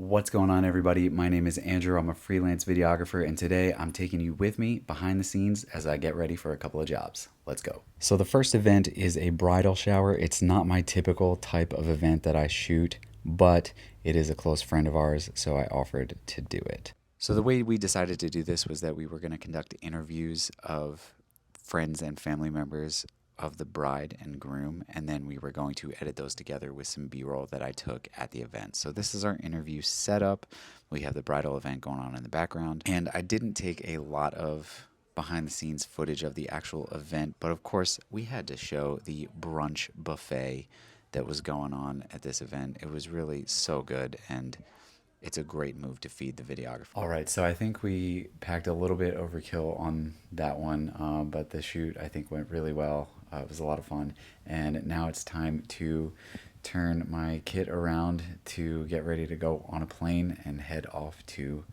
What's going on, everybody? My name is Andrew. I'm a freelance videographer, and today I'm taking you with me behind the scenes as I get ready for a couple of jobs. Let's go. So, the first event is a bridal shower. It's not my typical type of event that I shoot, but it is a close friend of ours, so I offered to do it. So, the way we decided to do this was that we were going to conduct interviews of friends and family members of the bride and groom, and then we were going to edit those together with some b-roll that I took at the event. So this is our interview setup. We have the bridal event going on in the background, and I didn't take a lot of behind the scenes footage of the actual event, but of course we had to show the brunch buffet that was going on at this event. It was really so good, and it's a great move to feed the videographer. All right, so I think we packed a little bit overkill on that one, but the shoot I think went really well. It was a lot of fun, and now it's time to turn my kit around to get ready to go on a plane and head off to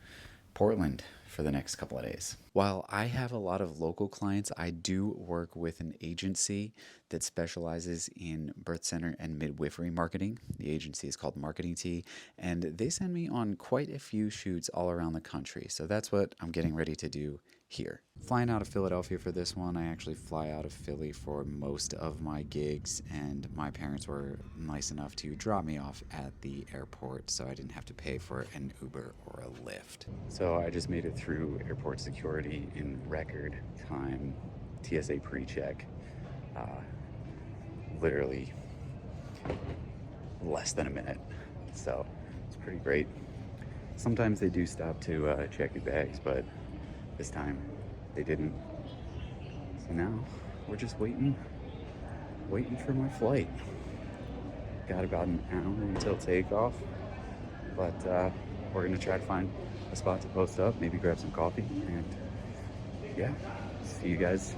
Portland for the next couple of days. While I have a lot of local clients, I do work with an agency that specializes in birth center and midwifery marketing. The agency is called Marketing Tea, and they send me on quite a few shoots all around the country. So that's what I'm getting ready to do here. Flying out of Philadelphia for this one. I actually fly out of Philly for most of my gigs, and my parents were nice enough to drop me off at the airport so I didn't have to pay for an Uber or a Lyft. So I just made it through airport security in record time, TSA pre-check, literally less than a minute. So it's pretty great. Sometimes they do stop to check your bags, but this time they didn't. So now we're just waiting for my flight. Got about an hour until takeoff, but we're gonna try to find a spot to post up, maybe grab some coffee, and yeah, see you guys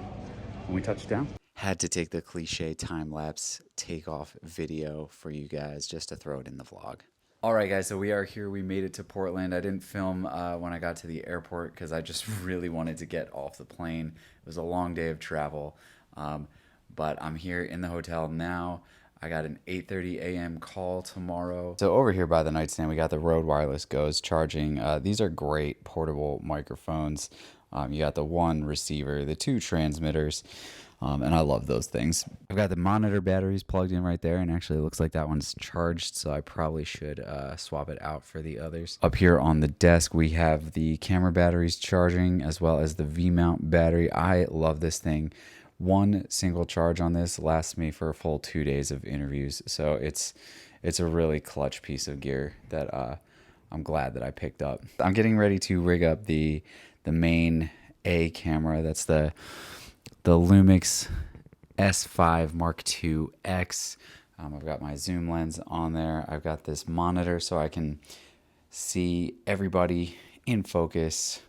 when we touch down. Had to take the cliche time-lapse takeoff video for you guys just to throw it in the vlog. All right, guys, so we are here. We made it to Portland. I didn't film when I got to the airport because I just really wanted to get off the plane. It was a long day of travel, but I'm here in the hotel now. I got an 8:30 a.m. call tomorrow. So over here by the nightstand, we got the Rode Wireless Go's charging. These are great portable microphones. You got the one receiver, the two transmitters, and I love those things. I've got the monitor batteries plugged in right there, and actually it looks like that one's charged, so I probably should swap it out for the others. Up here on the desk, we have the camera batteries charging as well as the V-mount battery. I love this thing. One single charge on this lasts me for a full 2 days of interviews, so it's a really clutch piece of gear that I'm glad that I picked up. I'm getting ready to rig up the main A camera. That's the Lumix S5 Mark II X. I've got my zoom lens on there. I've got this monitor so I can see everybody in focus,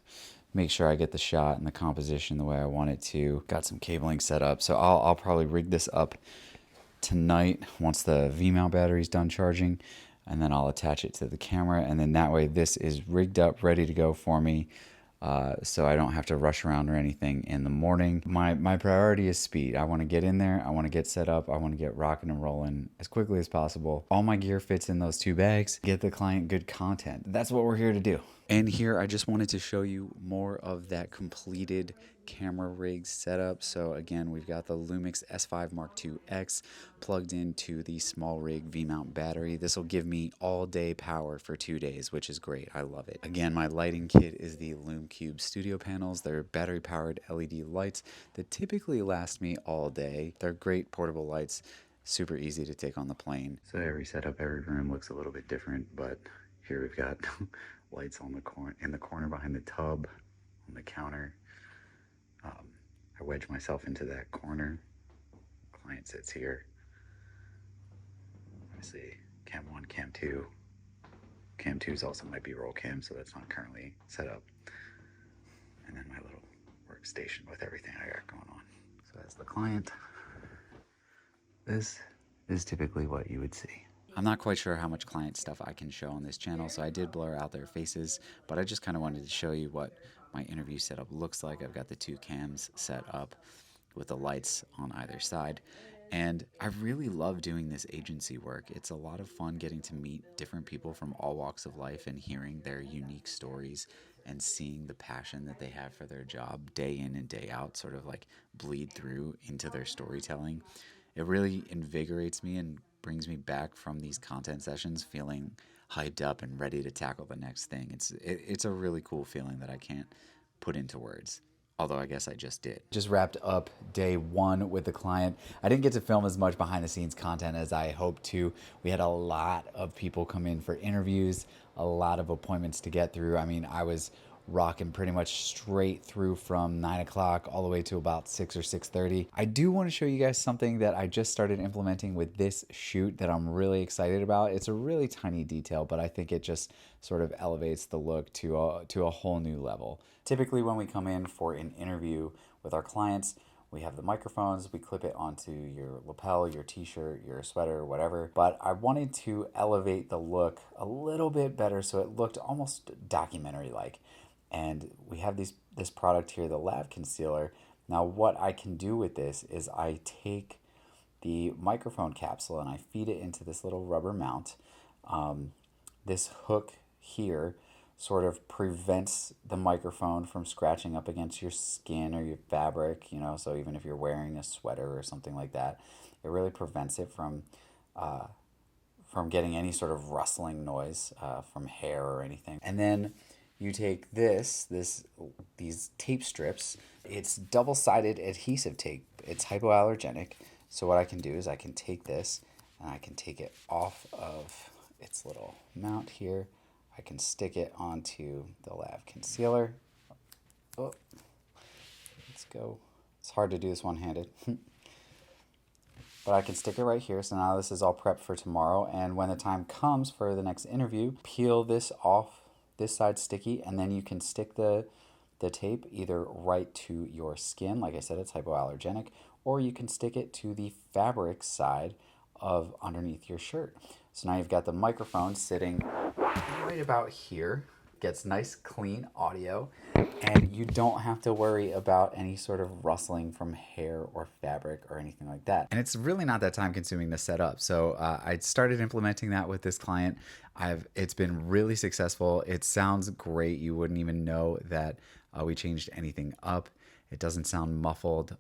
make sure I get the shot and the composition the way I want it to. Got some cabling set up, so I'll probably rig this up tonight once the V-mount battery is done charging, and then I'll attach it to the camera, and then that way this is rigged up, ready to go for me, so I don't have to rush around or anything in the morning. My priority is speed. I want to get in there, I want to get set up, I want to get rocking and rolling as quickly as possible. All my gear fits in those 2 bags, get the client good content. That's what we're here to do. And here I just wanted to show you more of that completed camera rig setup. So again, we've got the Lumix S5 Mark II X plugged into the small rig V-mount battery. This will give me all day power for 2 days, which is great. I love it. Again, my lighting kit is the LumeCube studio panels. They're battery powered LED lights that typically last me all day. They're great portable lights, super easy to take on the plane. So every setup, every room looks a little bit different, but here we've got lights on the in the corner behind the tub, on the counter. I wedge myself into that corner. Client sits here. I see cam 1, cam 2. Cam 2 is also my B-roll cam, so that's not currently set up. And then my little workstation with everything I got going on. So that's the client. This is typically what you would see. I'm not quite sure how much client stuff I can show on this channel, so I did blur out their faces, but I just kind of wanted to show you what my interview setup looks like. I've got the 2 cams set up with the lights on either side, And I really love doing this agency work. It's a lot of fun getting to meet different people from all walks of life and hearing their unique stories and seeing the passion that they have for their job day in and day out sort of like bleed through into their storytelling. It really invigorates me and brings me back from these content sessions feeling hyped up and ready to tackle the next thing. It's a really cool feeling that I can't put into words. Although I guess I just did. Just wrapped up day one with the client. I didn't get to film as much behind the scenes content as I hoped to. We had a lot of people come in for interviews, a lot of appointments to get through. I mean, I was rocking pretty much straight through from 9 o'clock all the way to about 6 or 6:30. I do want to show you guys something that I just started implementing with this shoot that I'm really excited about. It's a really tiny detail, but I think it just sort of elevates the look to a whole new level. Typically when we come in for an interview with our clients, we have the microphones, we clip it onto your lapel, your t-shirt, your sweater, whatever. But I wanted to elevate the look a little bit better so it looked almost documentary-like. And we have this product here, the Lav Concealer. Now what I can do with this is I take the microphone capsule and I feed it into this little rubber mount. This hook here sort of prevents the microphone from scratching up against your skin or your fabric, you know, so even if you're wearing a sweater or something like that, it really prevents it from getting any sort of rustling noise from hair or anything. And then you take these tape strips. It's double-sided adhesive tape. It's hypoallergenic. So what I can do is I can take this and I can take it off of its little mount here. I can stick it onto the Lav Concealer. Oh, let's go. It's hard to do this one-handed. But I can stick it right here. So now this is all prepped for tomorrow. And when the time comes for the next interview, peel this off, this side sticky, and then you can stick the tape either right to your skin. Like I said, it's hypoallergenic. Or you can stick it to the fabric side of underneath your shirt. So now you've got the microphone sitting right about here. Gets nice clean audio, and you don't have to worry about any sort of rustling from hair or fabric or anything like that. And it's really not that time consuming to set up. So I started implementing that with this client. It's been really successful. It sounds great. You wouldn't even know that we changed anything up. It doesn't sound muffled.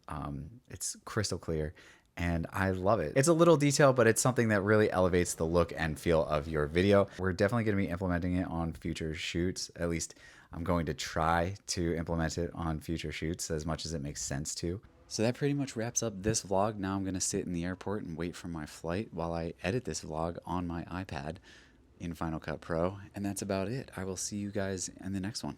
It's crystal clear. And I love it. It's a little detail, but it's something that really elevates the look and feel of your video. We're definitely going to be implementing it on future shoots. At least I'm going to try to implement it on future shoots as much as it makes sense to. So that pretty much wraps up this vlog. Now I'm going to sit in the airport and wait for my flight while I edit this vlog on my iPad in Final Cut Pro. And that's about it. I will see you guys in the next one.